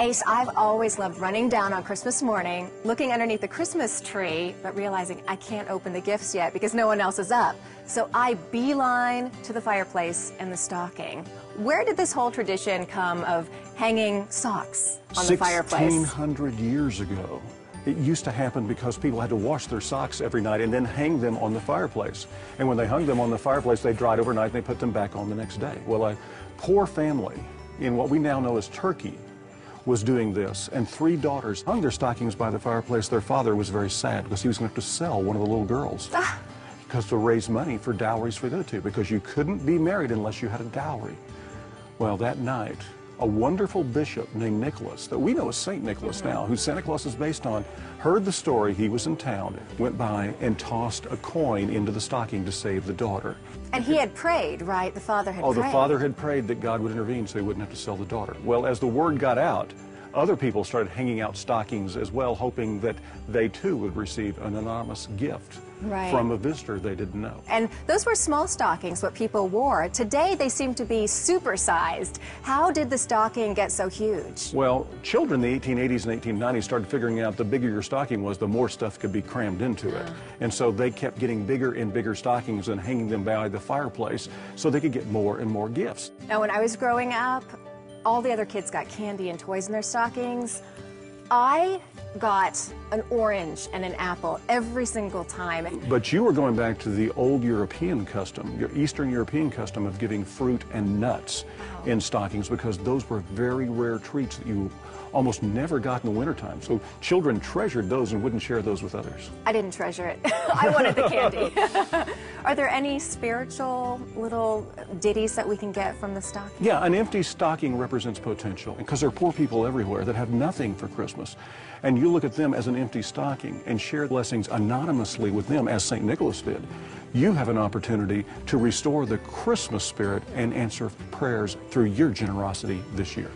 Ace, I've always loved running down on Christmas morning, looking underneath the Christmas tree, but realizing I can't open the gifts yet because no one else is up. So I beeline to the fireplace and the stocking. Where did this whole tradition come of hanging socks on the fireplace? 1,600 years ago. It used to happen because people had to wash their socks every night and then hang them on the fireplace. And when they hung them on the fireplace, they dried overnight and they put them back on the next day. Well, a poor family in what we now know as Turkey was doing this, and 3 daughters hung their stockings by the fireplace. Their father was very sad because he was going to have to sell one of the little girls because to raise money for dowries for the other 2, because you couldn't be married unless you had a dowry. Well, that night, a wonderful bishop named Nicholas, that we know as St. Nicholas now, who Santa Claus is based on, heard the story. He was in town, went by and tossed a coin into the stocking to save the daughter. And he had prayed, right? The father had prayed. Oh, the father had prayed that God would intervene so he wouldn't have to sell the daughter. Well, as the word got out, other people started hanging out stockings as well, hoping that they too would receive an anonymous gift from a visitor they didn't know. And those were small stockings, what people wore. Today they seem to be supersized. How did the stocking get so huge? Well, children in the 1880s and 1890s started figuring out the bigger your stocking was, the more stuff could be crammed into it. And so they kept getting bigger and bigger stockings and hanging them by the fireplace so they could get more and more gifts. Now, when I was growing up, all the other kids got candy and toys in their stockings. I got an orange and an apple every single time. But you were going back to the old European custom, your Eastern European custom of giving fruit and nuts in stockings, because those were very rare treats that you almost never got in the wintertime. So children treasured those and wouldn't share those with others. I didn't treasure it. I wanted the candy. Are there any spiritual little ditties that we can get from the stocking? Yeah, an empty stocking represents potential, because there are poor people everywhere that have nothing for Christmas. And you look at them as an empty stocking and share blessings anonymously with them, as St. Nicholas did. You have an opportunity to restore the Christmas spirit and answer prayers through your generosity this year.